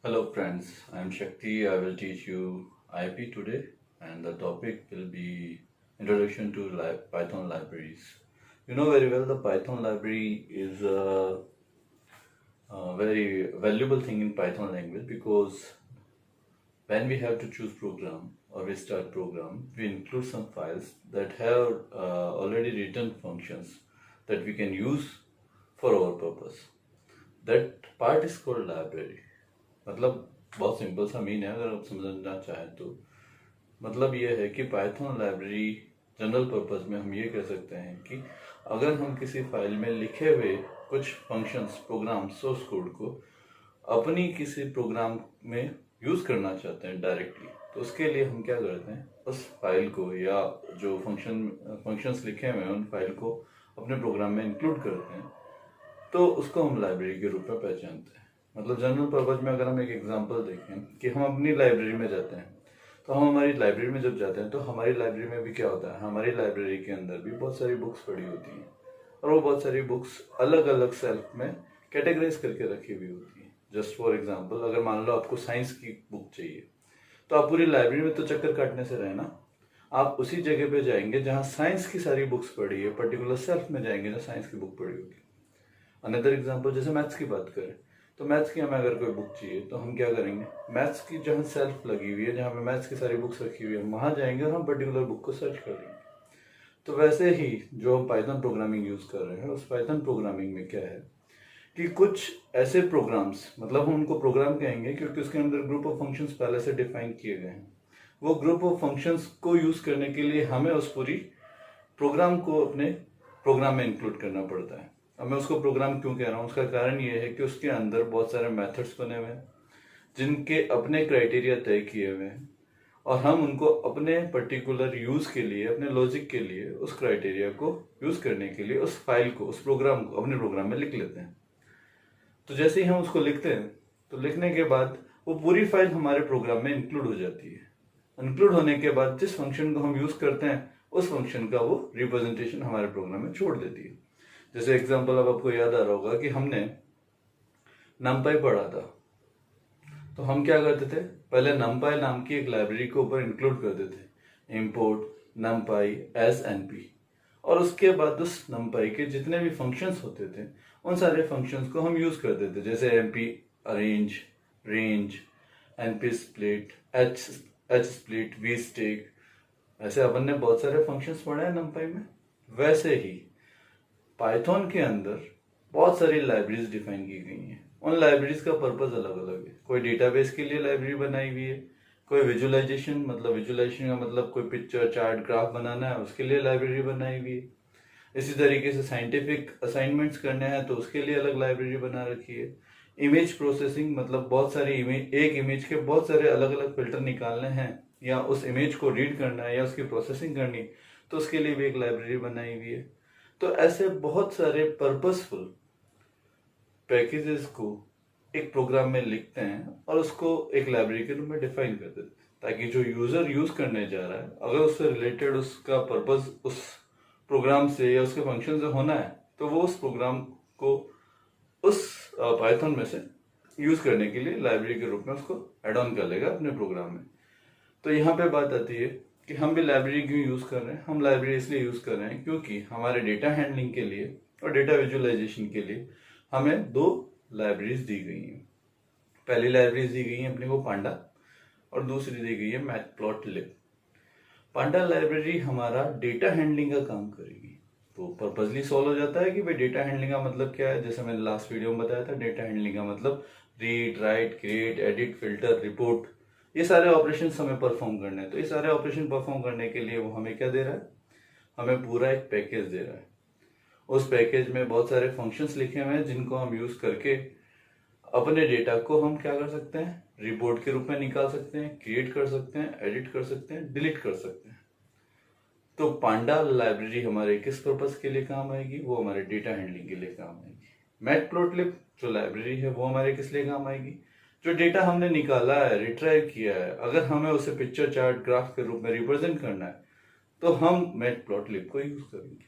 Hello friends, I am Shakti. I will teach you IP today and the topic will be Introduction to Python libraries. You know very well the Python library is a very valuable thing in Python language because when we have to choose program or we start program, we include some files that have already written functions that we can use for our purpose. That part is called library. मतलब बहुत simple सा mean है अगर आप समझना चाहें तो मतलब ये है कि पाइथन लाइब्रेरी जनरल पर्पस में हम ये कह सकते हैं कि अगर हम किसी फाइल में लिखे हुए कुछ फंक्शंस प्रोग्राम सोर्स कोड को अपनी किसी प्रोग्राम में यूज़ करना चाहते हैं डायरेक्टली तो उसके लिए हम क्या करते हैं उस फाइल को या जो फंक्शंस लिखे हुए हैं उन फाइल को अपने प्रोग्राम में इंक्लूड करते हैं तो उसको हम लाइब्रेरी के रूप में पहचानते हैं। मतलब जनरल पर्पज में अगर हम एक एग्जांपल देखें कि हम अपनी लाइब्रेरी में जाते हैं तो हम हमारी लाइब्रेरी में जब जाते हैं तो हमारी लाइब्रेरी में भी क्या होता है, हमारी लाइब्रेरी के अंदर भी बहुत सारी बुक्स पड़ी होती हैं और वो बहुत सारी बुक्स अलग अलग सेल्फ में कैटेगराइज करके रखी हुई होती हैं। जस्ट फॉर एग्जाम्पल अगर मान लो आपको साइंस की बुक चाहिए तो आप पूरी लाइब्रेरी में तो चक्कर काटने से रहे ना, आप उसी जगह पे जाएंगे जहाँ साइंस की सारी बुक्स पड़ी है, पर्टिकुलर सेल्फ में जाएंगे जहाँ साइंस की बुक पड़ी होगी। अनदर एग्जाम्पल जैसे मैथ्स की बात करें तो मैथ्स की हमें अगर कोई बुक चाहिए तो हम क्या करेंगे, मैथ्स की जहाँ सेल्फ लगी हुई है जहाँ पे मैथ्स की सारी बुक्स रखी हुई है वहाँ जाएंगे और हम पर्टिकुलर बुक को सर्च कर लेंगे। तो वैसे ही जो हम पाइथन प्रोग्रामिंग यूज़ कर रहे हैं उस पाइथन प्रोग्रामिंग में क्या है कि कुछ ऐसे प्रोग्राम्स, मतलब हम उनको प्रोग्राम कहेंगे क्योंकि उसके अंदर ग्रुप ऑफ फंक्शंस पहले से डिफाइन किए गए हैं। वो ग्रुप ऑफ फंक्शंस को यूज़ करने के लिए हमें उस पूरी प्रोग्राम को अपने प्रोग्राम में इंक्लूड करना पड़ता है। अब मैं उसको प्रोग्राम क्यों कह रहा हूँ, उसका कारण ये है कि उसके अंदर बहुत सारे मेथड्स बने हुए हैं जिनके अपने क्राइटेरिया तय किए हुए हैं और हम उनको अपने पर्टिकुलर यूज़ के लिए, अपने लॉजिक के लिए उस क्राइटेरिया को यूज़ करने के लिए उस फाइल को, उस प्रोग्राम को अपने प्रोग्राम में लिख लेते हैं। तो जैसे ही हम उसको लिखते हैं तो लिखने के बाद वो पूरी फाइल हमारे प्रोग्राम में इंक्लूड हो जाती है। इंक्लूड होने के बाद जिस फंक्शन को हम यूज़ करते हैं उस फंक्शन का वो रिप्रेजेंटेशन हमारे प्रोग्राम में छोड़ देती है। जैसे एग्जांपल अब आपको याद आ रहा होगा कि हमने नमपाई पढ़ा था तो हम क्या करते थे, पहले नमपाई नाम की एक लाइब्रेरी को ऊपर इंक्लूड करते थे, इंपोर्ट नमपाई एस एनपी, और उसके बाद उस नमपाई के जितने भी फंक्शंस होते थे उन सारे फंक्शंस को हम यूज करते थे, जैसे MP arrange, range, NP split, H split, V stack. ऐसे अपन ने बहुत सारे फंक्शंस पढ़े हैं नमपाई में। वैसे ही पाइथन के अंदर बहुत सारी लाइब्रेरीज डिफाइन की गई हैं। उन लाइब्रेरीज का पर्पस अलग अलग है। कोई डेटाबेस के लिए लाइब्रेरी बनाई हुई है, कोई विजुअलाइजेशन का मतलब कोई पिक्चर चार्ट ग्राफ बनाना है उसके लिए लाइब्रेरी बनाई हुई है। इसी तरीके से साइंटिफिक असाइनमेंट्स करने हैं तो उसके लिए अलग लाइब्रेरी बना रखी है। इमेज प्रोसेसिंग मतलब बहुत सारी इमेज, एक इमेज के बहुत सारे अलग अलग फिल्टर निकालने हैं या उस इमेज को रीड करना है या उसकी प्रोसेसिंग करनी, तो उसके लिए भी एक लाइब्रेरी बनाई हुई है। तो ऐसे बहुत सारे पर्पसफुल पैकेजेस को एक प्रोग्राम में लिखते हैं और उसको एक लाइब्रेरी के रूप में डिफाइन कर देते हैं ताकि जो यूजर यूज करने जा रहा है अगर उससे रिलेटेड उसका पर्पस उस प्रोग्राम से या उसके फंक्शन से होना है तो वो उस प्रोग्राम को उस पाइथन में से यूज करने के लिए लाइब्रेरी के रूप में उसको एड ऑन कर लेगा अपने प्रोग्राम में। तो यहाँ पे बात आती है कि हम भी लाइब्रेरी क्यों यूज कर रहे हैं। हम लाइब्रेरी इसलिए यूज कर रहे हैं क्योंकि हमारे डेटा हैंडलिंग के लिए और डेटा विजुअलाइजेशन के लिए हमें दो लाइब्रेरीज दी गई हैं। पहली लाइब्रेरीज दी गई है अपने को पांडा और दूसरी दी गई है मैटप्लॉटलिब। पांडा लाइब्रेरी हमारा डेटा हैंडलिंग का काम करेगी। तो पर्पजली सॉल्व हो जाता है कि भाई डेटा हैंडलिंग का मतलब क्या है। जैसे मैंने लास्ट वीडियो में बताया था, डेटा हैंडलिंग का मतलब read, right, create, edit, filter, report, ये सारे ऑपरेशन हमें परफॉर्म करने हैं। तो ये सारे ऑपरेशन परफॉर्म करने के लिए वो हमें क्या दे रहा है, हमें पूरा एक पैकेज दे रहा है। उस पैकेज में बहुत सारे फंक्शंस लिखे हुए हैं जिनको हम यूज करके अपने डेटा को हम क्या कर सकते हैं, रिपोर्ट के रूप में निकाल सकते हैं, क्रिएट कर सकते हैं, एडिट कर सकते हैं, डिलीट कर सकते हैं। तो पांडा लाइब्रेरी हमारे किस पर्पस के लिए काम आएगी, वो हमारे डेटा हैंडलिंग के लिए काम आएगी। मैटप्लॉटलिब जो लाइब्रेरी है वो हमारे किस लिए काम आएगी, जो डेटा हमने निकाला है, रिट्राइव किया है, अगर हमें उसे पिक्चर चार्ट ग्राफ के रूप में रिप्रेजेंट करना है तो हम मैटप्लॉटलिब को यूज करेंगे।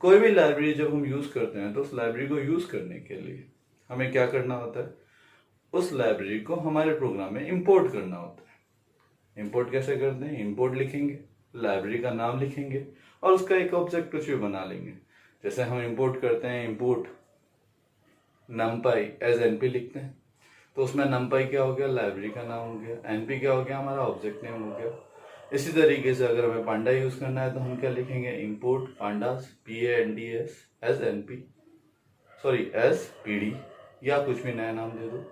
कोई भी लाइब्रेरी जब हम यूज करते हैं तो उस लाइब्रेरी को यूज करने के लिए हमें क्या करना होता है, उस लाइब्रेरी को हमारे प्रोग्राम में इंपोर्ट करना होता है। इंपोर्ट कैसे करते हैं? इंपोर्ट लिखेंगे, लाइब्रेरी का नाम लिखेंगे और उसका एक ऑब्जेक्ट कुछ भी बना लेंगे। जैसे हम इंपोर्ट करते हैं, इंपोर्ट numpy एज np लिखते हैं, तो उसमें numpy क्या हो गया? लाइब्रेरी का नाम हो गया। np क्या हो गया? हमारा ऑब्जेक्ट नेम हो गया। इसी तरीके से अगर हमें पांडा यूज करना है तो हम क्या लिखेंगे? Import pandas pandas as np, sorry as pd, या कुछ भी नया नाम दे दो।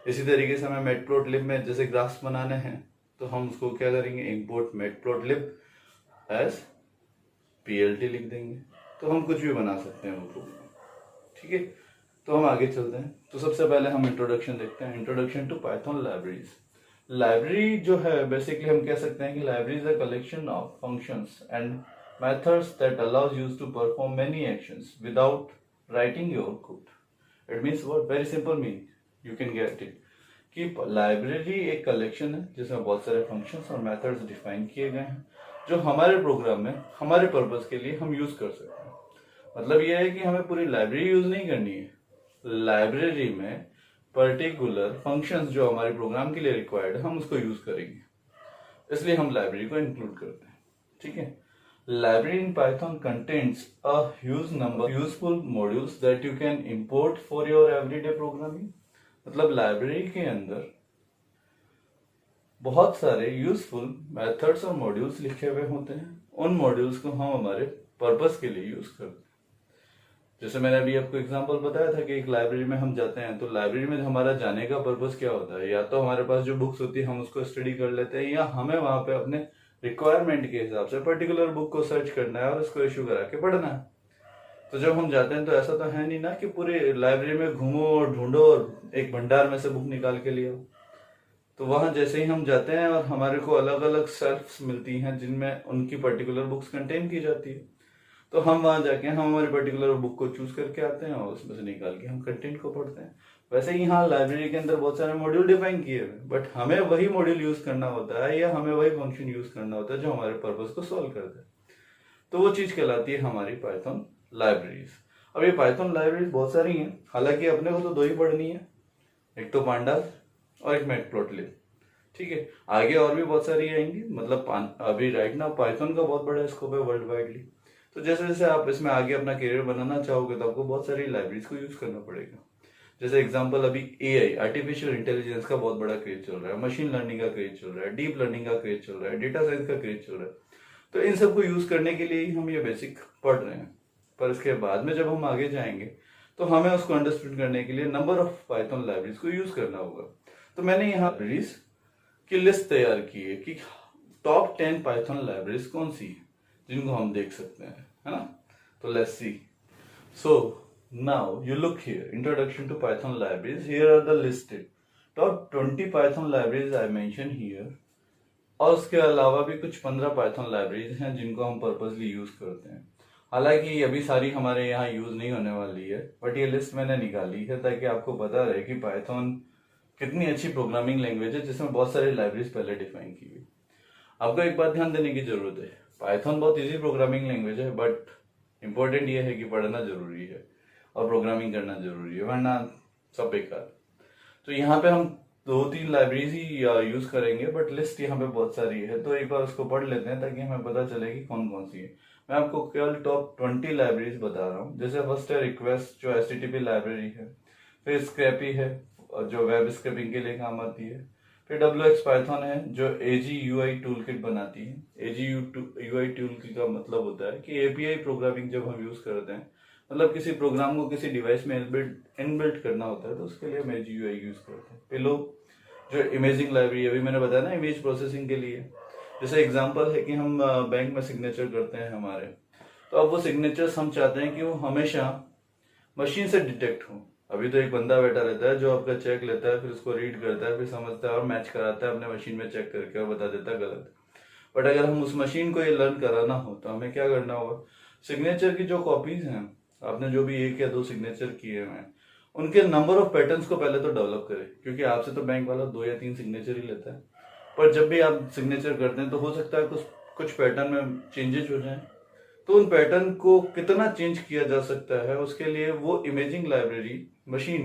इसी तरीके से हमें मैटप्लोटलिब में जैसे ग्राफ्स बनाने हैं तो हम उसको क्या करेंगे? इंपोर्ट मैटप्लोटलिब एज plt लिख देंगे। तो हम कुछ भी बना सकते हैं वो प्रोग्राम। ठीक है, तो हम आगे चलते हैं। तो सबसे पहले हम इंट्रोडक्शन देखते हैं, introduction to Python libraries. Library जो है बेसिकली हम कह सकते हैं कि library is a collection of functions and methods that allows use to perform many actions without writing your code. It means what? Very simple meaning, you can get it कि library एक कलेक्शन है जिसमें बहुत सारे फंक्शंस और methods define किए गए हैं जो हमारे प्रोग्राम में हमारे पर्पस के लिए हम यूज कर सकते हैं। मतलब यह है कि हमें पूरी लाइब्रेरी यूज नहीं करनी है, लाइब्रेरी में पर्टिकुलर फंक्शंस जो हमारे प्रोग्राम के लिए रिक्वायर्ड है हम उसको यूज करेंगे, इसलिए हम लाइब्रेरी को इंक्लूड करते हैं। ठीक है, library in Python contains a huge number useful modules that you can import for your everyday programming. मतलब लाइब्रेरी के अंदर बहुत सारे यूजफुल मेथड्स और मॉड्यूल्स लिखे हुए होते हैं, उन मॉड्यूल्स को हम हमारे पर्पस के लिए यूज करते हैं। जैसे मैंने अभी आपको एग्जांपल बताया था कि एक लाइब्रेरी में हम जाते हैं तो लाइब्रेरी में हमारा जाने का पर्पस क्या होता है? या तो हमारे पास जो बुक्स होती है हम उसको स्टडी कर लेते हैं, या हमें वहां पे अपने रिक्वायरमेंट के हिसाब से पर्टिकुलर बुक को सर्च करना है और उसको इश्यू करा के पढ़ना है। तो जब हम जाते हैं तो ऐसा तो है नहीं ना कि पूरे लाइब्रेरी में घूमो और ढूंढो और एक भंडार में से बुक निकाल के लिया। तो वहां जैसे ही हम जाते हैं और हमारे को अलग अलग शेल्फ्स मिलती हैं जिनमें उनकी पर्टिकुलर बुक्स कंटेन की जाती है, तो हम वहां जाके हम हमारी पर्टिकुलर बुक को चूज करके आते हैं और उसमें से निकाल के हम कंटेंट को पढ़ते हैं। वैसे ही यहाँ लाइब्रेरी के अंदर बहुत सारे मॉड्यूल डिफाइन किए हुए, बट हमें वही मॉड्यूल यूज करना होता है या हमें वही फंक्शन यूज करना होता है जो हमारे पर्पस को सॉल्व करता है। तो वो चीज कहलाती है हमारी पाइथन लाइब्रेरीज। अब ये पाइथन लाइब्रेरीज बहुत सारी हैं, हालांकि अपने को तो दो ही पढ़नी है, एक तो पांडास और एक मैटप्लोटलिब। ठीक है, आगे और भी बहुत सारी आएंगी। मतलब अभी राइट ना पाइथन का बहुत बड़ा स्कोप है वर्ल्ड वाइडली। तो जैसे जैसे आप इसमें आगे अपना करियर बनाना चाहोगे तो आपको बहुत सारी लाइब्रेरीज को यूज करना पड़ेगा। जैसे एग्जांपल अभी एआई, आर्टिफिशियल इंटेलिजेंस का बहुत बड़ा क्रेज चल रहा है, मशीन लर्निंग का क्रेज चल रहा है, डीप लर्निंग का क्रेज चल रहा है, डेटा साइंस का क्रेज चल रहा है। तो इन सबको यूज करने के लिए ही हम ये बेसिक पढ़ रहे हैं, पर इसके बाद में जब हम आगे जाएंगे तो हमें उसको अंडरस्टैंड करने के लिए नंबर ऑफ पाइथन लाइब्रेरीज को यूज करना होगा। तो मैंने यहाँ लाइब्रेरीज की लिस्ट तैयार की है कि टॉप 10 पाइथन लाइब्रेरीज कौन सी है जिनको हम देख सकते हैं, है ना। तो let's see. So now you look here, introduction to Python libraries, here are the listed top 20 Python libraries I mention here. और उसके अलावा भी कुछ 15 पाइथन लाइब्रेरीज हैं जिनको हम पर्पसली यूज करते हैं। हालांकि अभी सारी हमारे यहाँ यूज नहीं होने वाली है, बट ये लिस्ट मैंने निकाली है ताकि आपको पता रहे कि पाइथन कितनी अच्छी प्रोग्रामिंग लैंग्वेज है जिसमें बहुत सारी लाइब्रेरीज पहले डिफाइन की हुई। आपको एक बात ध्यान देने की जरूरत है, पाइथन बहुत इजी प्रोग्रामिंग लैंग्वेज है, बट इंपॉर्टेंट ये है कि पढ़ना जरूरी है और प्रोग्रामिंग करना जरूरी है, वरना सब बेकार। तो यहाँ पे हम 2-3 लाइब्रेरीज ही यूज करेंगे, बट लिस्ट यहाँ पे बहुत सारी है, तो एक बार उसको पढ़ लेते हैं ताकि हमें पता चले कि कौन कौन सी है। मैं आपको केवल टॉप 20 लाइब्रेरीज बता रहा हूँ। जैसे फर्स्ट है रिक्वेस्ट, जो HTTP लाइब्रेरी है। फिर स्क्रैपी है जो वेब स्क्रैपिंग के लिए काम आती है। फिर WX पाइथन है जो AGUI टूलकिट बनाती है। AGUI टूलकिट का मतलब होता है कि API प्रोग्रामिंग जब हम यूज करते हैं, मतलब किसी प्रोग्राम को किसी डिवाइस में इनबिल्ट करना होता है, तो उसके लिए हम AGUI यूज करते हैं। पिलो जो इमेजिंग लाइब्रेरी, अभी मैंने बताया ना इमेज प्रोसेसिंग के लिए। जैसे एग्जांपल है कि हम बैंक में सिग्नेचर करते हैं हमारे, तो अब वो सिग्नेचर्स हम चाहते हैं कि वो हमेशा मशीन से डिटेक्ट हो। अभी तो एक बंदा बैठा रहता है जो आपका चेक लेता है, फिर उसको रीड करता है, फिर समझता है और मैच कराता है अपने मशीन में चेक करके और बता देता है गलत। बट अगर हम उस मशीन को ये लर्न कराना हो तो हमें क्या करना होगा? सिग्नेचर की जो कॉपीज हैं, आपने जो भी 1 या 2 सिग्नेचर किए हुए हैं, उनके नंबर ऑफ पैटर्न्स को पहले तो डेवलप करें, क्योंकि आपसे तो बैंक वाला 2 या 3 सिग्नेचर ही लेता है। पर जब भी आप सिग्नेचर करते हैं तो हो सकता है कुछ पैटर्न में चेंजेस हो जाए, तो उन पैटर्न को कितना चेंज किया जा सकता है उसके लिए वो इमेजिंग लाइब्रेरी मशीन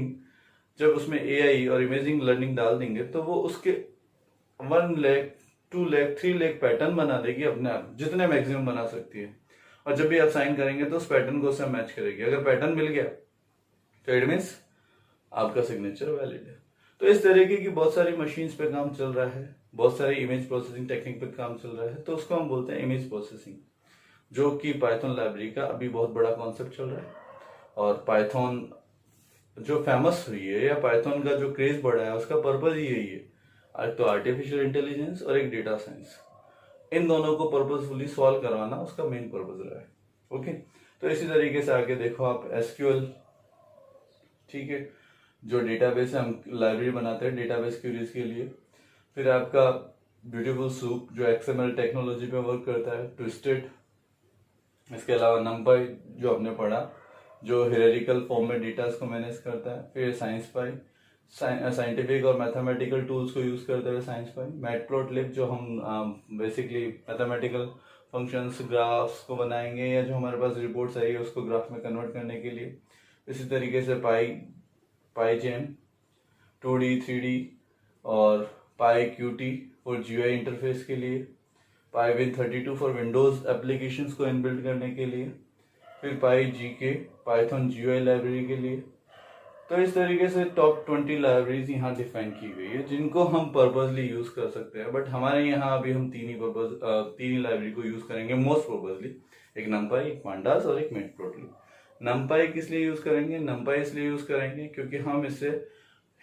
जब उसमें AI और इमेजिंग लर्निंग डाल देंगे तो वो उसके 1 लाख 2 लाख 3 लाख पैटर्न बना देगी अपने आप, जितने मैक्सिमम बना सकती है। और जब भी आप साइन करेंगे तो उस पैटर्न को उससे मैच करेगी। अगर पैटर्न मिल गया तो इट मीन्स आपका सिग्नेचर वैलिड है। तो इस तरीके की बहुत सारी मशीन्स पे काम चल रहा है, बहुत सारी इमेज प्रोसेसिंग टेक्निक पे काम चल रहा है, तो उसको हम बोलते हैं इमेज प्रोसेसिंग, जो कि पाइथन लाइब्रेरी का अभी बहुत बड़ा कॉन्सेप्ट चल रहा है। और पाइथन जो फेमस हुई है या पाइथन का जो क्रेज बढ़ा है उसका पर्पज ही यही है, एक तो आर्टिफिशियल इंटेलिजेंस और एक डेटा साइंस, इन दोनों को पर्पजफुली सॉल्व करवाना उसका मेन पर्पज रहा है। ओके, तो इसी तरीके से आगे देखो आप एसक्यूएल, ठीक है, जो डेटाबेस हम लाइब्रेरी बनाते हैं डेटाबेस क्वेरीज के लिए। फिर आपका ब्यूटीफुल सूप जो एक्सएमएल टेक्नोलॉजी पे वर्क करता है, ट्विस्टेड। इसके अलावा नंपाई जो आपने पढ़ा, जो हियरार्किकल फॉर्म में डेटास को मैनेज करता है। फिर साइंस पाई, साइंटिफिक और मैथमेटिकल टूल्स को यूज करते हुए साइंस पाई। मैटप्लॉटलिब जो हम बेसिकली मैथमेटिकल फंक्शंस ग्राफ्स को बनाएंगे, या जो हमारे पास रिपोर्ट्स आई है उसको ग्राफ में कन्वर्ट करने के लिए। इसी तरीके से पाईजेन 2D 3D, और PyQt फॉर GUI इंटरफेस के लिए, PyWin32 फॉर विंडोज एप्लीकेशंस को इनबिल्ड करने के लिए। फिर PyGK पाइथन GUI लाइब्रेरी के लिए। तो इस तरीके से टॉप 20 लाइब्रेरीज यहाँ डिफाइन की गई है जिनको हम पर्पजली यूज कर सकते हैं। बट हमारे यहाँ अभी हम तीन ही लाइब्रेरी को यूज करेंगे मोस्ट पर्पजली, एक नंपाई, एक पांडास और एक मैटप्लॉटलिब। नंपाई किस लिए यूज करेंगे? नंपाई इसलिए यूज करेंगे क्योंकि हम इससे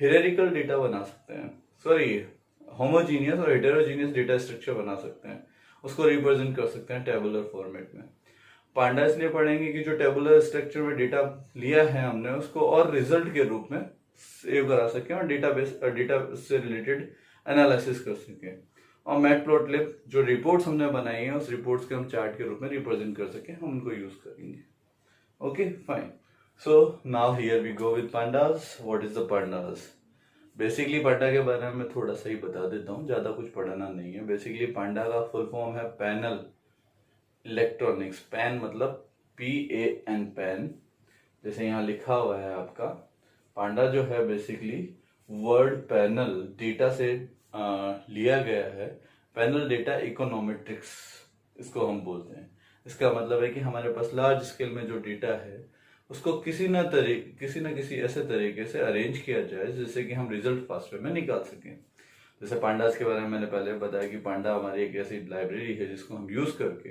हियरार्किकल डेटा बना सकते हैं, सॉरी होमोजीनियस और हेटेरोजीनियस डेटा स्ट्रक्चर बना सकते हैं, उसको रिप्रेजेंट कर सकते हैं टेबुलर फॉर्मेट में। पांडा इसलिए पढ़ेंगे कि जो टेबुलर स्ट्रक्चर में डेटा लिया है हमने उसको और रिजल्ट के रूप में सेव करा सके और डेटा से रिलेटेड एनालिसिस कर सके। और मैटप्लॉटलिब जो रिपोर्ट्स हमने बनाई है उस रिपोर्ट्स के हम चार्ट के रूप में रिप्रेजेंट कर सके, हम उनको यूज करेंगे। Okay fine, so now here we go with pandas. What is the pandas? Basically panda के बारे में मैं थोड़ा सा ही बता देता हूँ, ज्यादा कुछ पढ़ाना नहीं है। बेसिकली पांडा का फुल फॉर्म है पैनल इलेक्ट्रॉनिक्स। पैन मतलब PAN, पैन, जैसे यहाँ लिखा हुआ है आपका। पांडा जो है बेसिकली वर्ड पैनल डेटा से लिया गया है। पैनल डेटा इकोनोमेट्रिक्स इसको हम बोलते हैं। इसका मतलब है कि हमारे पास लार्ज स्केल में जो डेटा है उसको किसी न किसी ऐसे तरीके से अरेंज किया जाए जिससे कि हम रिजल्ट फास्ट वे में निकाल सकें। जैसे पांडास के बारे में मैंने पहले बताया कि पांडा हमारी एक ऐसी लाइब्रेरी है जिसको हम यूज करके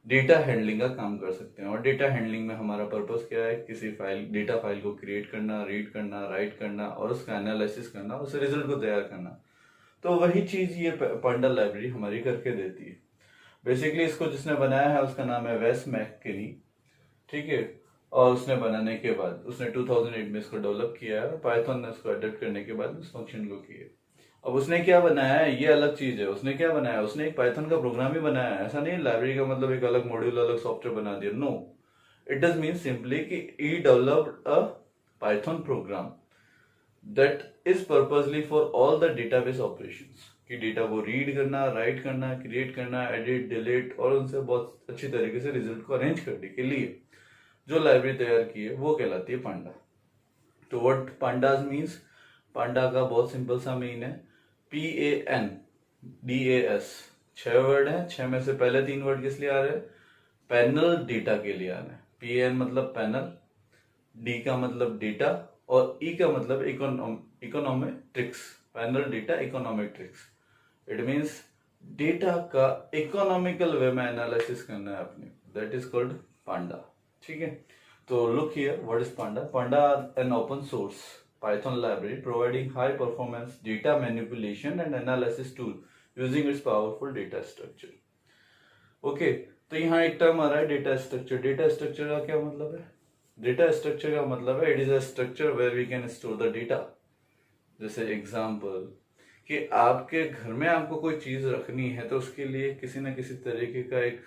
डेटा हैंडलिंग का काम कर सकते हैं। और डेटा हैंडलिंग में हमारा पर्पस क्या है? किसी डेटा फाइल को क्रिएट करना, रीड करना, राइट करना और उसका एनालिसिस करना, उस रिजल्ट को तैयार करना। तो वही चीज ये पांडा लाइब्रेरी हमारी करके देती है। बेसिकली इसको जिसने बनाया है उसका नाम है वेस मैककिनी, ठीक है। और उसने बनाने के बाद उसने 2008 में इसको डेवलप किया है और पाइथन ने उसको अडेप्ट करने के बाद उस फंक्शन को किया। अब उसने क्या बनाया है ये अलग चीज है। उसने क्या बनाया? उसने एक पाइथन का प्रोग्राम ही बनाया है। ऐसा नहीं लाइब्रेरी का मतलब एक अलग मॉड्यूल, अलग सॉफ्टवेयर बना दिया। No, it does mean simply कि he developed a Python program that is purposely for all the database operations, कि डेटा को रीड करना, राइट करना, क्रिएट करना, एडिट, डिलीट और उनसे बहुत अच्छी तरीके से रिजल्ट को अरेंज करने के लिए जो लाइब्रेरी तैयार की है वो कहलाती है पांडा। तो व्हाट पांडास मीन्स? पांडा का बहुत सिंपल सा मीन है PANDAS। 6 वर्ड है, 6 में से पहले 3 वर्ड किस लिए आ रहे हैं? पैनल डेटा के लिए आ रहे हैं। PAN मतलब पैनल, D का मतलब डेटा और E का मतलब econometrics. Panel data econometrics, it means data का इकोनॉमिकल वे में एनालिसिस करना है अपने, दैट इज कॉल्ड पांडा, ठीक है। तो look here, what is Panda? Panda an open source Python library providing high performance data manipulation and analysis tool using its powerful data structure. Okay, तो यहाँ एक टर्म आ रहा है डेटा स्ट्रक्चर। डेटा स्ट्रक्चर का क्या मतलब है? डेटा स्ट्रक्चर का मतलब है it is a structure where we can store the data. जैसे एग्जांपल कि आपके घर में आपको कोई चीज रखनी है तो उसके लिए किसी न किसी तरीके का एक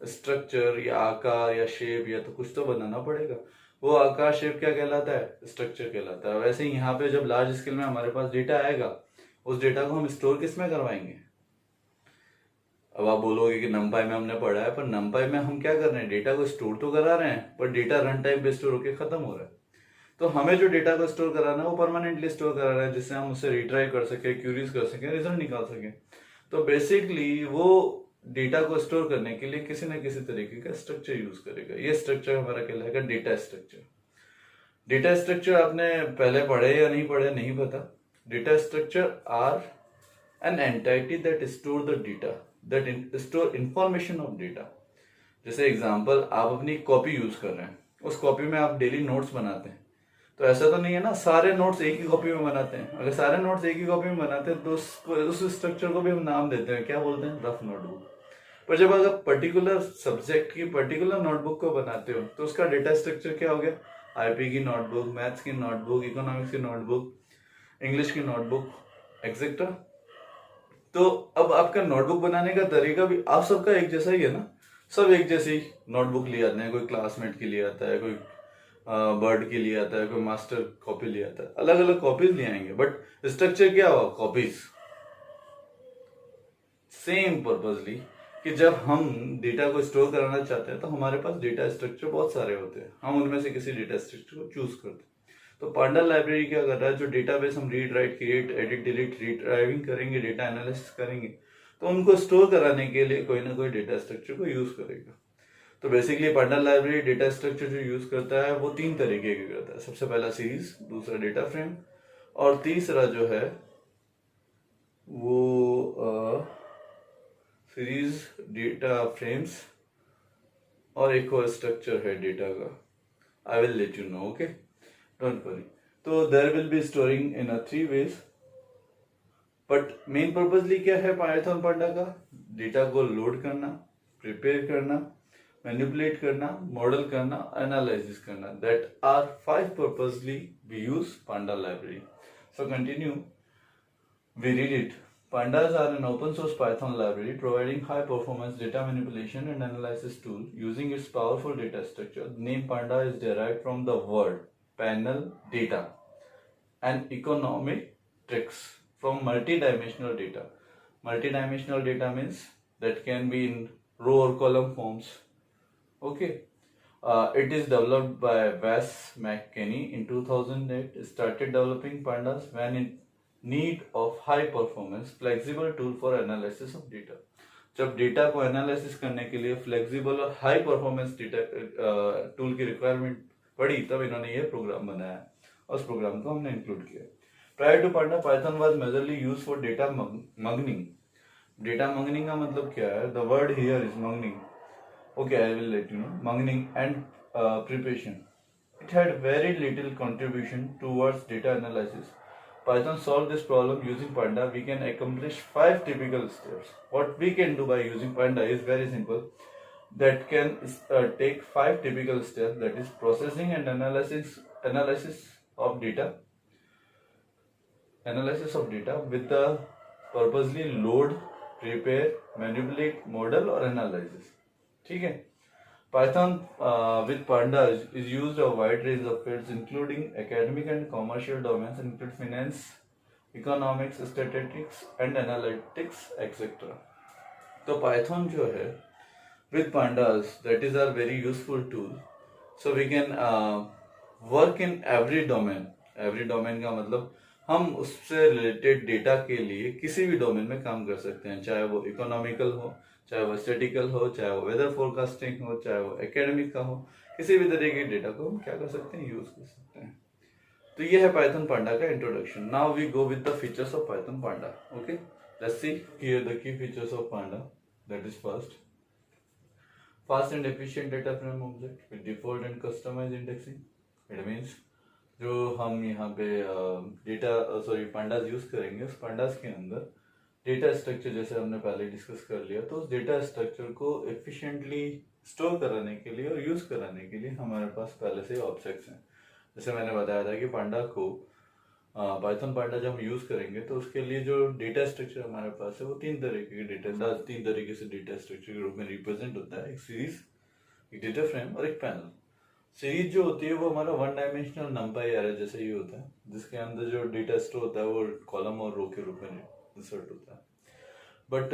स्ट्रक्चर या आकार या शेप या तो कुछ तो बनाना पड़ेगा। वो आकार शेप क्या कहलाता है? स्ट्रक्चर कहलाता है। वैसे ही यहाँ पे जब लार्ज स्केल में हमारे पास डेटा आएगा उस डेटा को हम स्टोर किस में करवाएंगे? अब आप बोलोगे कि नंपाई में हमने पढ़ा है, पर नंपाई में हम क्या कर रहे हैं? डेटा को स्टोर तो करा रहे हैं पर डेटा रन टाइम पे स्टोर होकर खत्म हो रहा है। तो हमें जो डेटा को स्टोर कराना है वो परमानेंटली स्टोर कराना है, जिससे हम उससे रिट्राई कर सके, क्यूरीज कर सके, रिजल्ट निकाल सके। तो बेसिकली वो डेटा को स्टोर करने के लिए किसी न किसी तरीके का स्ट्रक्चर यूज करेगा। ये स्ट्रक्चर हमारा कहलाएगा डेटा स्ट्रक्चर। डेटा स्ट्रक्चर आपने पहले पढ़े या नहीं पढ़े नहीं पता। Data structure are an entity that store the data, that store information of data. जैसे एग्जांपल, आप अपनी कॉपी यूज कर रहे हैं, उस कॉपी में आप डेली नोट्स बनाते हैं, तो ऐसा तो नहीं है ना सारे नोट्स एक ही कॉपी में बनाते हैं। अगर सारे नोट्स एक ही कॉपी में बनाते हैं तो उस स्ट्रक्चर को भी हम नाम देते हैं, क्या बोलते हैं, रफ नोटबुक। पर जब अगर पर्टिकुलर सब्जेक्ट की पर्टिकुलर नोटबुक को बनाते हो तो उसका डेटा स्ट्रक्चर क्या हो गया, आईपी की नोटबुक, मैथ्स की नोटबुक, इकोनॉमिक्स की नोटबुक, इंग्लिश की नोटबुक, एक्सेट्रा। तो अब आपका नोटबुक बनाने का तरीका भी आप सबका एक जैसा ही है ना, सब एक जैसी नोटबुक लिए आते हैं। कोई क्लासमेट के लिए आता है, कोई बर्ड के लिए आता है, कोई मास्टर कॉपी ले आता है, अलग अलग कॉपीज ले आएंगे, बट स्ट्रक्चर क्या हुआ, कॉपीज। सेम पर्पजली कि जब हम डेटा को स्टोर कराना चाहते हैं तो हमारे पास डेटा स्ट्रक्चर बहुत सारे होते हैं, हम उनमें से किसी डेटा स्ट्रक्चर को चूज करते हैं। तो पांडा लाइब्रेरी क्या कर रहा है, जो डेटाबेस हम read write create edit delete retrieving करेंगे, डेटा एनालिसिस करेंगे, तो उनको स्टोर कराने के लिए कोई ना कोई डेटा स्ट्रक्चर को यूज करेगा। तो बेसिकली पांडा लाइब्रेरी डेटा स्ट्रक्चर जो यूज करता है वो तीन तरीके के करता है। सबसे पहला सीरीज, दूसरा डेटा फ्रेम, और तीसरा जो है वो सीरीज, डेटा फ्रेम्स, और एक और स्ट्रक्चर है डेटा का, I will let you know, okay, don't worry. तो there will be storing in 3 ways, but main purposely क्या है पाइथन पांडा का, डेटा को लोड करना, प्रिपेयर करना, मैनिपुलेट करना, मॉडल करना, एनालिसिस करना। That are 5 purposely we use panda library. So continue, we read it. Pandas are an open source Python library providing high performance data manipulation and analysis tool using its powerful data structure. The name Panda is derived from the word panel data and econometrics from multidimensional data. Multidimensional data means that can be in row or column forms. Okay. It is developed by Wes McKinney in 2008. Started developing pandas when it need of high performance flexible tool for analysis of data. जब data को analysis करने के लिए flexible और high performance data tool की requirement पड़ी, तब इन्होंने ये प्रोग्राम बनाया और उस प्रोग्राम को हमने इंक्लूड किया। Prior to panda, Python was majorly use for data munging. Data munging का मतलब क्या है, the word here is munging, okay, I will let you know, munging and preparation. It had very little contribution towards data analysis. Python solved this problem using Panda. We can accomplish 5 typical steps. What we can do by using Panda is very simple. That can take 5 typical steps. That is processing and analysis of data. Analysis of data with the purposely load, prepare, manipulate, model or analysis. ठीक है। Python with pandas is used a wide range of fields including academic and commercial domains, include finance, economics, statistics and analytics, etc. तो Python जो है with pandas, that is our very useful tool. So we can work in every domain. Every domain का मतलब हम उससे related data के लिए किसी भी डोमेन में काम कर सकते हैं, चाहे वो इकोनॉमिकल हो, चाहे वो स्टैटिकल हो, चाहे वो वेदर फोरकास्टिंग हो, चाहे वो एकेडमिक का हो, किसी भी तरह के डेटा को हम क्या कर सकते हैं, यूज कर सकते हैं। तो ये है पाइथन पांडा का इंट्रोडक्शन। Now we go with the features of Python panda. Okay, let's see here the key features of panda. That is first, fast and efficient data frame object with default and customized indexing. It means जो हम यहाँ पे pandas use करेंगे, उस pandas के अंदर data structure जैसे हमने पहले डिस्कस कर लिया, तो उस डेटा स्ट्रक्चर को एफिशिएंटली स्टोर कराने के लिए और यूज कराने के लिए हमारे पास पहले से ऑब्जेक्ट्स हैं। जैसे मैंने बताया था कि पांडा को पाइथन पांडा जब हम यूज करेंगे तो उसके लिए जो डेटा स्ट्रक्चर हमारे पास है वो तीन तरीके से डेटा स्ट्रक्चर के रूप में रिप्रेजेंट होता है। एक सीरीज, एक डेटा फ्रेम और एक पैनल। सीरीज जो होती है वो हमारा 1 डायमेंशनल नंपाई एरे जैसे ही होता है, जिसके अंदर जो डेटा स्टोर होता है वो कॉलम और रो के रूप में इंसर्ट होता है। बट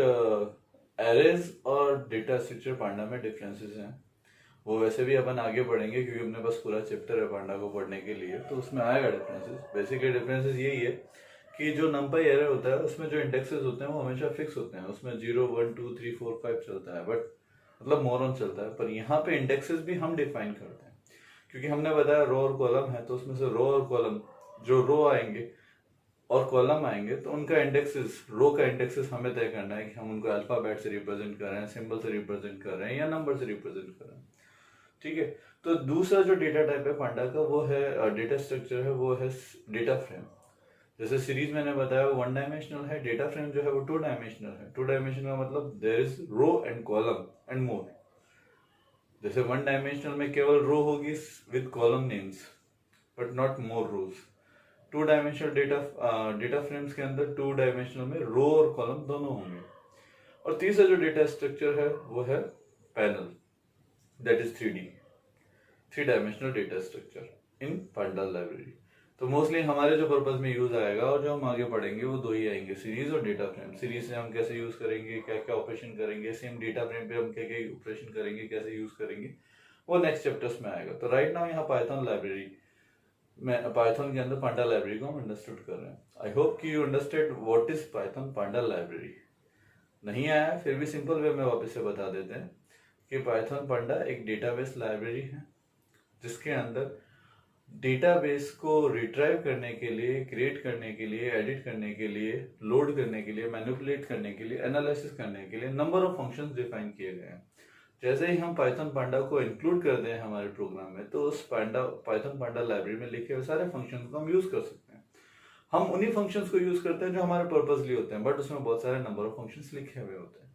एरेज और डेटा स्ट्रक्चर पांडा में डिफरेंसेस हैं। वो वैसे भी अपन आगे पढ़ेंगे क्योंकि अपने पास पूरा चैप्टर है पांडा को पढ़ने के लिए, तो उसमें आएगा डिफरेंसेस। बेसिकली डिफरेंसेस यही है कि जो नंपाई एरे होता है उसमें जो इंडेक्सेस होते हैं वो हमेशा फिक्स होते हैं, उसमें 0 1 2 3 4 5 चलता है, बट मतलब मोरन चलता है। पर यहाँ पे इंडेक्सेस भी हम डिफाइन करते हैं, क्योंकि हमने बताया रो और कॉलम है, तो उसमें से रो और कॉलम, जो रो आएंगे और कॉलम आएंगे तो उनका इंडेक्सेस, रो का इंडेक्सेस हमें तय करना है कि हम उनको अल्फाबेट से रिप्रेजेंट कर रहे हैं, सिंबल से रिप्रेजेंट कर रहे हैं, या नंबर से रिप्रेजेंट कर रहे हैं। ठीक है। तो दूसरा जो डेटा टाइप है पांडा का, वो है डेटा स्ट्रक्चर है, वो है डेटा फ्रेम। जैसे सीरीज मैंने बताया वो 1 डायमेंशनल है, डेटा फ्रेम जो है वो 2 डायमेंशनल है। 2 डायमेंशनल का मतलब there is row and column and more. जैसे 1 डायमेंशनल में केवल रो होगी with column names but not more rows. 2 dimensional data frames के अंदर 2 डायमेंशनल में रो और कॉलम दोनों होंगे। और तीसरा जो डेटा स्ट्रक्चर है वो है panel, that is 3 dimensional data structure in Panda library. तो मोस्टली हमारे जो पर्पज में यूज आएगा और जो हम आगे पढ़ेंगे वो दो ही आएंगे, सीरीज और डेटा फ्रेम। सीरीज से हम कैसे यूज करेंगे, क्या क्या ऑपरेशन करेंगे, सेम डेटा फ्रेम पे हम क्या क्या ऑपरेशन करेंगे, कैसे यूज करेंगे, वो नेक्स्ट चैप्टर्स में आएगा। तो राइट नाउ यहाँ पाइथन लाइब्रेरी में, पाइथन के अंदर पांडा लाइब्रेरी को हम अंडरस्टूड कर रहे हैं। आई होप कि you understand what is Python Panda library. नहीं आया फिर भी सिंपल वे में वापस से बता देते हैं कि पाइथन पांडा एक डेटाबेस लाइब्रेरी है जिसके अंदर डेटाबेस को रिट्राइव करने के लिए, क्रिएट करने के लिए, एडिट करने के लिए, लोड करने के लिए, मैनिपुलेट करने के लिए, एनालिसिस करने के लिए नंबर ऑफ फंक्शंस डिफाइन किए गए हैं। जैसे ही हम पाइथन पांडा को इंक्लूड करते हैं हमारे प्रोग्राम में, तो उस पाइथन पांडा लाइब्रेरी में लिखे हुए सारे फंक्शंस को हम यूज कर सकते हैं। हम उन्हीं फंक्शंस को यूज करते हैं जो हमारे पर्पजली होते हैं, बट उसमें बहुत सारे नंबर ऑफ फंक्शंस लिखे हुए होते हैं,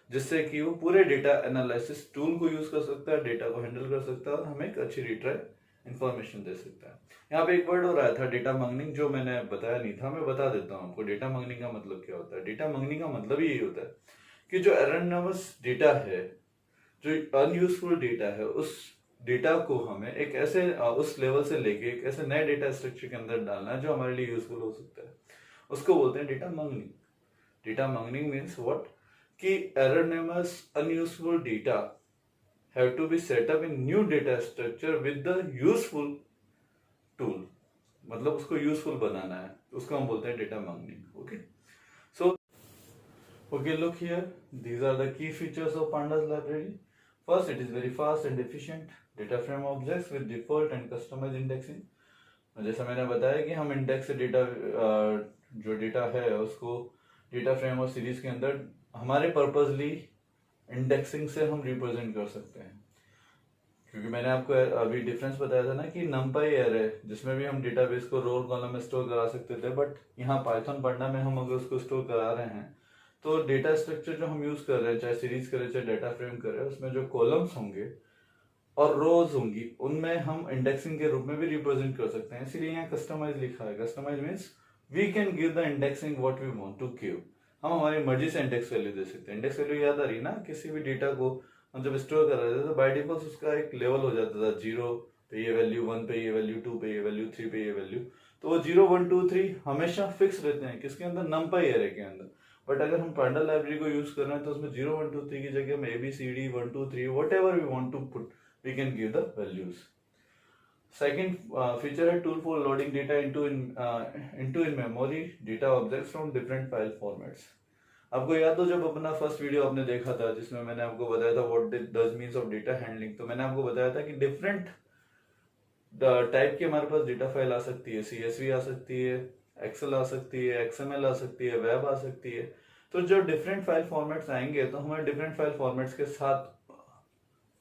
जिससे कि वो पूरे डेटा एनालिसिस टूल को यूज कर सकता है, डेटा को हैंडल कर सकता है और हमें एक अच्छी रिट्राइव इंफॉर्मेशन दे सकता है। यहाँ पे एक वर्ड हो रहा था डेटा मंगनिंग, जो मैंने बताया नहीं था, मैं बता देता हूँ आपको। डेटा मंगनिंग का मतलब क्या होता है? डेटा मंगनिंग का मतलब ही यही होता है कि जो एरंडमस डेटा है, जो अनयूजफुल डेटा है, उस डेटा को हमें एक ऐसे उस लेवल से लेके एक ऐसे नए डेटा स्ट्रक्चर के अंदर डालना है जो हमारे लिए यूजफुल हो सकता है। उसको बोलते हैं data munging. Data munging means what, कि enormous unuseful data have to be set up in new data structure with the useful tool, मतलब उसको यूजफुल बनाना है, उसको हम बोलते हैं data munging. Okay, so okay, look here, these are the key features of pandas library. First, it is very fast and efficient data frame objects with default and customized indexing. जैसा मैंने बताया कि हम इंडेक्स से data, जो data है उसको data frame और सीरीज के अंदर हमारे पर्पजली इंडेक्सिंग से हम रिप्रेजेंट कर सकते हैं। क्योंकि मैंने आपको अभी डिफरेंस बताया था ना कि नंपाई एरे, जिसमें भी हम डेटाबेस को रो कॉलम में स्टोर करा सकते थे, बट यहाँ पाइथन पांडा में हम अगर उसको स्टोर करा रहे हैं तो डेटा स्ट्रक्चर जो हम यूज कर रहे हैं, चाहे सीरीज करें चाहे डेटा फ्रेम करें, उसमें जो कॉलम्स होंगे और रोज होंगी उनमें हम इंडेक्सिंग के रूप में भी रिप्रेजेंट कर सकते हैं। इसीलिए यहाँ कस्टमाइज लिखा है। Customize means we can give the indexing what we want to give. हम हमारी मर्जी से इंडेक्स वैल्यू दे सकते हैं। इंडेक्स वैल्यू याद आ रही ना, किसी भी डेटा को हम जब स्टोर कर रहे थे तो बाय डिफॉल्ट उसका एक लेवल हो जाता था, 0 पे ये वैल्यू, 1 पे ये वैल्यू, 2 पे ये वैल्यू, 3 पे ये वैल्यू। तो वो 0 1 2 3 हमेशा फिक्स रहते हैं किसके अंदर, नंपाई एरे के अंदर। बट अगर हम पांडा लाइब्रेरी को यूज कर रहे हैं तो उसमें 0 1 2 3 की जगह में ABCD 1 2 3 whatever we want to put, we can give the values. Second feature है tool for loading data into in memory data objects from different file formats. आपको याद हो जब अपना फर्स्ट वीडियो आपने देखा था जिसमें मैंने आपको बताया था what does means of data handling, तो मैंने आपको बताया था कि डिफरेंट टाइप की हमारे पास डेटा फाइल आ सकती है। CSV आ सकती है, एक्सेल आ सकती है, XML आ सकती है, वेब आ सकती है। तो जो डिफरेंट फाइल फॉर्मेट्स आएंगे तो हमें डिफरेंट फाइल फॉर्मेट्स के साथ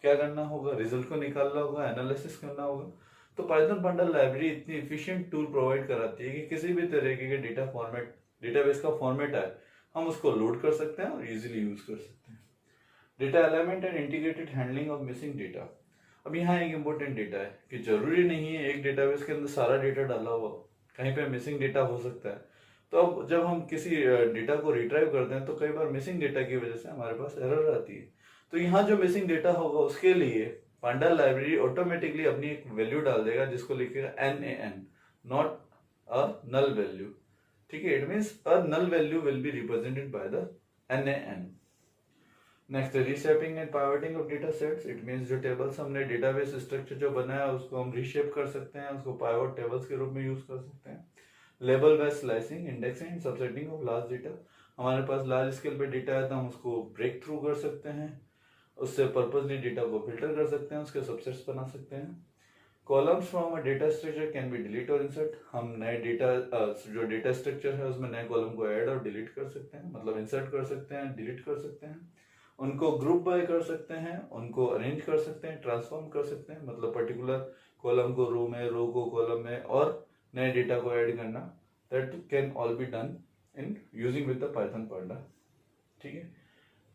क्या करना होगा, रिजल्ट को निकालना होगा, एनालिसिस करना होगा। तो पाइथन पांडा लाइब्रेरी इतनी एफिशिएंट टूल प्रोवाइड कराती है कि किसी भी तरीके के डेटा फॉर्मेट, डेटाबेस का फॉर्मेट है, हम उसको लोड कर सकते हैं और इजीली यूज कर सकते हैं। Data element and integrated handling of missing data. अब यहाँ एक इंपॉर्टेंट डेटा है कि जरूरी नहीं है एक डेटाबेस के अंदर सारा डेटा डाला हुआ, कहीं पे मिसिंग डेटा हो सकता है। तो अब जब हम किसी डेटा को रिट्राइव करते हैं तो कई बार मिसिंग डेटा की वजह से हमारे पास एरर आती है। तो यहाँ जो मिसिंग डेटा होगा उसके लिए पांडा लाइब्रेरी ऑटोमेटिकली अपनी एक वैल्यू डाल देगा जिसको लिखेगा NaN, not a null value. ठीक है, it means a null value will be represented by the NaN। Next reshaping and pivoting of data sets, it means जो टेबल्स हमने डेटाबेस स्ट्रक्चर जो बनाया उसको हम रीशेप कर सकते हैं, उसको पाइवट टेबल्स के रूप में यूज कर सकते हैं। Label wise slicing, indexing and subsetting of large data, हमारे पास लार्ज स्केल पे डेटा है तो हम उसको ब्रेक थ्रू कर सकते हैं, उससे पर्पसली डेटा को फिल्टर कर सकते हैं, उसके सबसेट्स बना सकते हैं। Columns from a data structure can be delete और इंसर्ट, हम नए डेटा जो डेटा स्ट्रक्चर है उसमें नए कॉलम को ऐड और डिलीट कर सकते हैं, मतलब इंसर्ट कर सकते हैं, डिलीट कर सकते हैं। उनको ग्रुप बाय कर सकते हैं, उनको अरेंज कर सकते हैं, ट्रांसफॉर्म कर सकते हैं, मतलब पर्टिकुलर कॉलम को रो में, रो को कॉलम में, और नए डेटा को ऐड करना, that can all be done in using with the Python panda. ठीक है,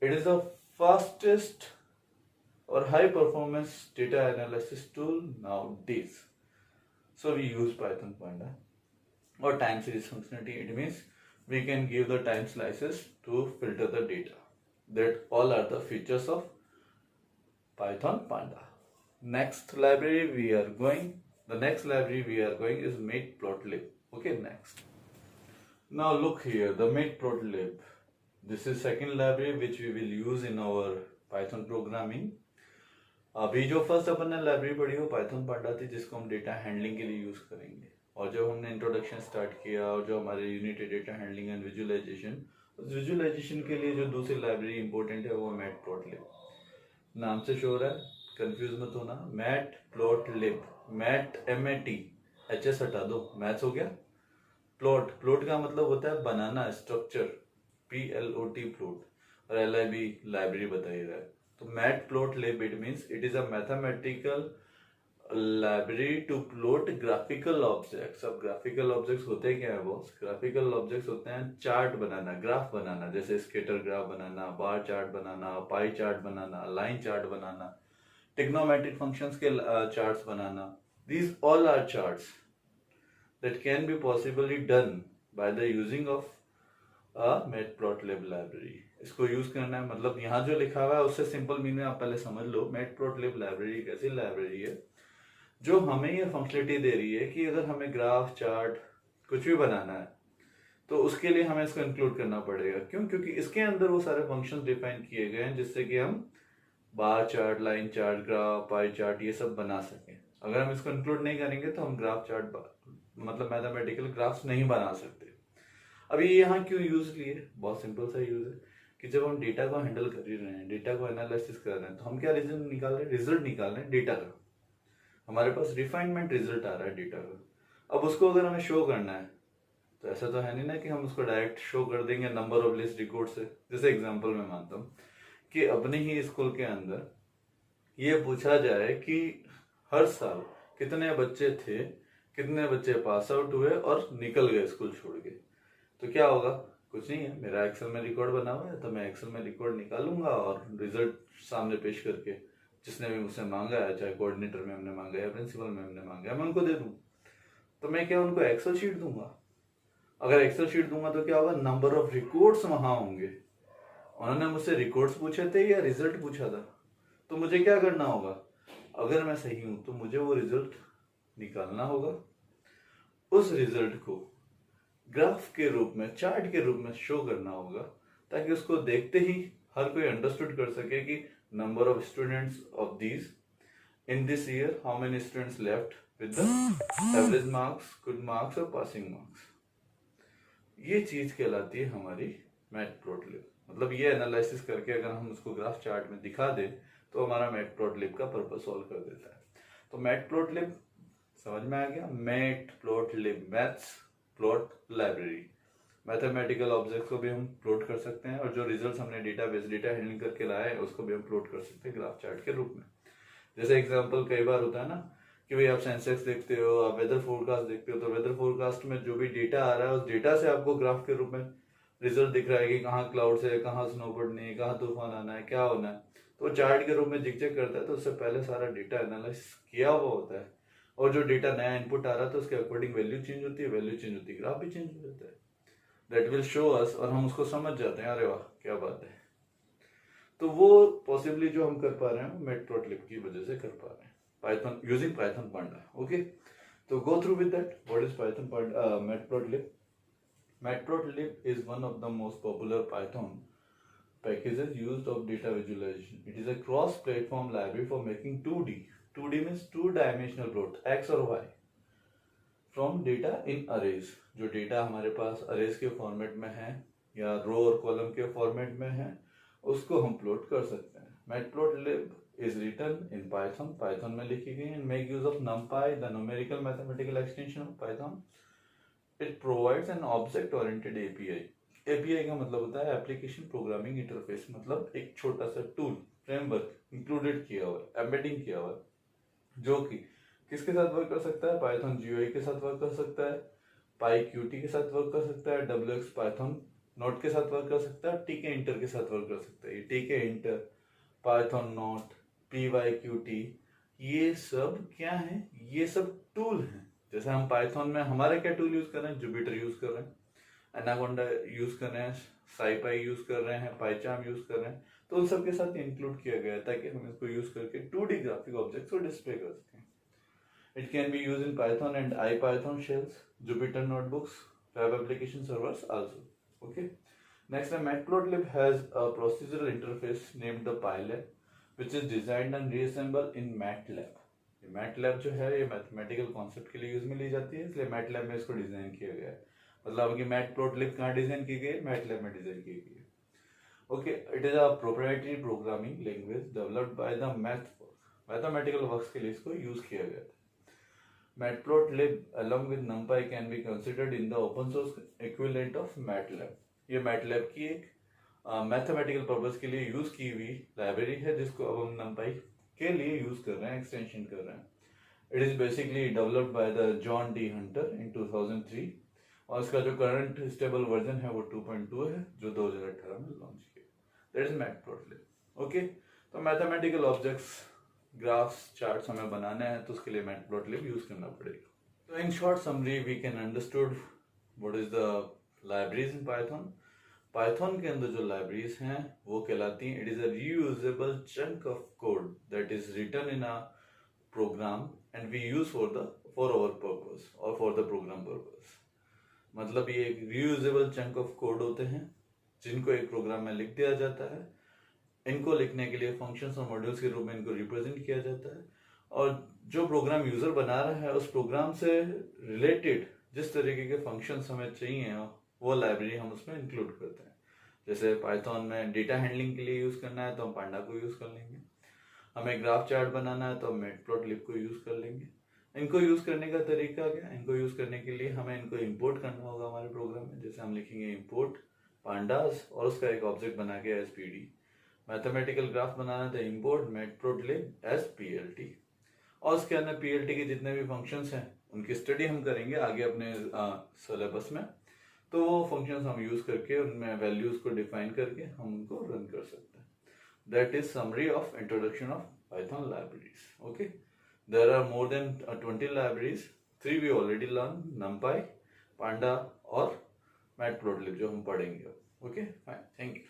इट इज द फास्टेस्ट और high performance data analysis tool nowadays. So we use Python Panda or time series functionality. It means we can give the time slices to filter the data. That all are the features of Python Panda. Next library we are going, the next library we are going is matplotlib. Okay, next. Now look here, the matplotlib. This is second library which we will use in our Python programming. अभी जो first अपन ने library पढ़ी वो Python पांडा थी, जिसको हम data handling के लिए यूज करेंगे। और जब हमने इंट्रोडक्शन स्टार्ट किया और जो हमारे यूनिट है डेटा हैंडलिंग एंड विजुअलाइजेशन, उस विजुअलाइजेशन के लिए जो दूसरी लाइब्रेरी इंपॉर्टेंट है वो मैटप्लॉटलिब। नाम से शो रहा है, कंफ्यूज मत होना, मैटप्लॉटलिब, मैट MAT, HS हटा दो, मैथ्स हो गया। प्लॉट, प्लॉट का मतलब होता है बनाना, स्ट्रक्चर, PLOT प्लॉट, और LIB लाइब्रेरी बताई रहा है। तो matplotlib it means it is a mathematical library to plot graphical objects. अब ग्राफिकल ऑब्जेक्ट्स होते क्या है बॉस? ग्राफिकल ऑब्जेक्ट्स होते हैं चार्ट बनाना, ग्राफ बनाना, जैसे स्केटर ग्राफ बनाना, बार चार्ट बनाना, पाई चार्ट बनाना, लाइन चार्ट बनाना, ट्रिग्नोमेट्रिक फंक्शंस के चार्ट्स बनाना। These all are charts that can be possibly done by the using of a matplotlib library. इसको यूज करना है, मतलब यहाँ जो लिखा हुआ है उससे सिंपल मीनिंग आप पहले समझ लो। मैटप्लॉटलिब लाइब्रेरी एक ऐसी लाइब्रेरी है जो हमें ये फंक्शनलिटी दे रही है कि अगर हमें ग्राफ, चार्ट कुछ भी बनाना है तो उसके लिए हमें इसको इंक्लूड करना पड़ेगा। क्यों? क्योंकि इसके अंदर वो सारे फंक्शंस डिफाइन किए गए हैं जिससे कि हम bar chart, line chart, graph, pie chart ये सब बना सकें। अगर हम इसको इंक्लूड नहीं करेंगे तो हम ग्राफ, चार्ट मतलब मैथमेटिकल ग्राफ्स नहीं बना सकते। अब ये यहाँ क्यों यूज लिए? बहुत सिंपल सा यूज है कि जब हम डेटा को हैंडल कर ही रहे हैं, डेटा को एनालिसिस कर रहे हैं, तो हम क्या रिजल्ट निकाल रहे हैं? रिजल्ट निकाल रहे हैं डेटा का। हमारे पास रिफाइनमेंट रिजल्ट आ रहा है डेटा का। अब उसको अगर हमें शो करना है तो ऐसा तो है नहीं ना कि हम उसको डायरेक्ट शो कर देंगे नंबर ऑफ लिस्ट रिकॉर्ड से। जैसे एग्जांपल मैं मानता हूँ कि अपने ही स्कूल के अंदर ये पूछा जाए कि हर साल कितने बच्चे थे, कितने बच्चे पास आउट हुए और निकल गए स्कूल छोड़ के, तो क्या होगा? कुछ नहीं है, मेरा एक्सेल में रिकॉर्ड बना हुआ है तो मैं एक्सेल में रिकॉर्ड निकालूंगा और रिजल्ट सामने पेश करके जिसने भी मुझसे मांगा है, चाहे कोऑर्डिनेटर मैम ने मांगा है, प्रिंसिपल मैम ने मांगा है, मैं उनको दे दूँ। तो मैं क्या उनको एक्सेल शीट दूंगा? अगर एक्सेल शीट दूंगा तो क्या होगा? नंबर ऑफ रिकॉर्ड्स वहां होंगे। उन्होंने मुझसे रिकॉर्ड्स पूछे थे या रिजल्ट पूछा था? तो मुझे क्या करना होगा? अगर मैं सही हूं तो मुझे वो रिजल्ट निकालना होगा, उस रिजल्ट को ग्राफ के रूप में, चार्ट के रूप में शो करना होगा, ताकि उसको देखते ही हर कोई अंडरस्टूड कर सके कि number of students of these in this year, how many students left with the average marks, good marks और पासिंग मार्क्स। ये चीज कहलाती है हमारी मैटप्लॉटलिब। मतलब ये एनालिसिस करके अगर हम उसको ग्राफ चार्ट में दिखा दें तो हमारा मैटप्लॉटलिब का पर्पस सॉल्व कर देता है। तो मैटप्लॉटलिब समझ में आ गया? Matplotlib, maths plot library. Mathematical objects को भी हम प्लॉट कर सकते हैं और जो रिजल्ट्स हमने डेटाबेस, डेटा हैंडलिंग करके लाए हैं उसको भी हम प्लॉट कर सकते हैं ग्राफ चार्ट के रूप में। जैसे एग्जांपल कई बार होता है ना कि भाई आप सेंसेक्स देखते हो, आप वेदर फोरकास्ट देखते हो, तो वेदर फोरकास्ट में जो भी डेटा आ रहा है उस डेटा से आपको ग्राफ के रूप में रिजल्ट दिख रहा है कि कहाँ क्लाउड्स है, कहाँ स्नो पड़नी है, कहाँ तूफान आना है, क्या होना है। तो चार्ट के रूप में जिक करता है तो उससे पहले सारा डेटा एनालाइज किया हुआ होता है, और जो डेटा नया इनपुट आ रहा है तो उसके अकॉर्डिंग वैल्यू चेंज होती है, वैल्यू चेंज होती है, ग्राफ भी चेंज हो जाता है। दैट विल शो अस, और हम उसको समझ जाते हैं, अरे वाह क्या बात है। तो वो पॉसिबली जो हम कर पा रहे हैं मैटप्लॉटलिब की वजह से कर पा रहे हैं, Python using Python panda. Okay, तो go through with that. What is Python matplotlib? Matplotlib is one of the most popular Python packages used of data visualization. It is a cross-platform library for making 2D. 2D means two-dimensional plot, x और y, from data in arrays. जो data हमारे पास arrays के format में है या रो और column के format में है, उसको हम प्लॉट कर सकते हैं. Matplotlib is written in Python. Python में लिखी गई and make use of NumPy, the numerical mathematical extension of Python. It provides an object-oriented API. API का मतलब होता है एप्लीकेशन प्रोग्रामिंग इंटरफेस, मतलब एक छोटा सा टूल फ्रेमवर्क इंक्लूडेड किया हुआ है, एम्बेडिंग किया हुआ है, जो कि किसके साथ वर्क कर सकता है? पाइथन GUI के साथ वर्क कर सकता है, PyQt के साथ वर्क कर सकता है, WX Python नोट के साथ वर्क कर सकता है, TK इंटर के साथ वर्क कर सकता है. TK inter, Python note, PyQt, ये सब क्या है? ये सब टूल हैं. जैसे हम पाइथन में हमारा क्या टूल यूज कर रहे हैं? जुपिटर यूज कर रहे हैं, एनाकोंडा यूज कर रहे हैं, साइपाई यूज कर रहे हैं, पाइचार्म यूज कर रहे हैं. तो उन सब के साथ इंक्लूड किया गया है ताकि हम इसको यूज करके 2D ग्राफिक ऑब्जेक्ट्स को डिस्प्ले कर सकें. It can be use in Python and IPython shells, Jupyter notebooks, web application servers also. Okay, next है Matplotlib has a procedural interface named the PyLab which is designed and reassembled in MATLAB. MATLAB जो है ये mathematical concept के लिए use में ली जाती है, इसलिए MATLAB में इसको डिजाइन किया गया है. मतलब कि मैटप्लॉटलिब कहाँ डिजाइन की गई है? MATLAB में डिजाइन की गई है. Okay, it is a proprietary programming language developed by the mathematical works के लिए इसको यूज किया गया था. Matplotlib along with NumPy can be considered in the open source equivalent of MATLAB. ये MATLAB की एक मैथमेटिकल पर्पस के लिए यूज की हुई लाइब्रेरी है, जिसको अब हम NumPy के लिए यूज कर रहे हैं, एक्सटेंशन कर रहे हैं. It is basically developed by the John D Hunter in 2003 और इसका जो करंट स्टेबल वर्जन है वो 2.2 है, जो 2018 में लॉन्च किया. That is matplotlib. ओके, तो मैथमेटिकल ऑब्जेक्ट्स, ग्राफ्स, चार्ट्स हमें बनाने हैं तो उसके लिए मैटप्लॉटलिब यूज करना पड़ेगा. तो in short summary we can understood what is the libraries in Python. Python के अंदर जो लाइब्रेरीज हैं वो कहलाती हैं, it is a reusable chunk of code that is written in a program and we use for our purpose और for the program purpose. मतलब ये एक रीयूजेबल चंक ऑफ कोड होते हैं जिनको एक प्रोग्राम में लिख दिया जाता है. इनको लिखने के लिए फंक्शंस और मॉड्यूल्स के रूप में इनको रिप्रेजेंट किया जाता है, और जो प्रोग्राम यूजर बना रहा है उस प्रोग्राम से रिलेटेड जिस तरीके के फंक्शंस हमें चाहिए वो लाइब्रेरी हम उसमें इंक्लूड करते हैं. जैसे पाइथन में डेटा हैंडलिंग के लिए यूज करना है तो हम पांडा को यूज कर लेंगे, हमें ग्राफ चार्ट बनाना है तो हम मैटप्लॉटलिब को यूज कर लेंगे. इनको यूज करने का तरीका क्या? इनको यूज करने के लिए हमें इनको इंपोर्ट करना होगा हमारे प्रोग्राम में. जैसे हम लिखेंगे इंपोर्ट पांडास और उसका एक ऑब्जेक्ट बना के SPD. मैथमेटिकल ग्राफ बनाना तो इंपोर्ट मैटप्लॉटलिब एज PLT, और उसके अंदर PLT के जितने भी फंक्शंस हैं उनकी स्टडी हम करेंगे आगे अपने सिलेबस में. तो वो फंक्शंस हम यूज करके उनमें वैल्यूज को डिफाइन करके हम उनको रन कर सकते हैं. That is summary of introduction of Python libraries. Okay, there are more than 20 libraries. 3 we already learn, NumPy, panda और मैटप्लॉटलिब जो हम पढ़ेंगे. Okay, fine, thank you.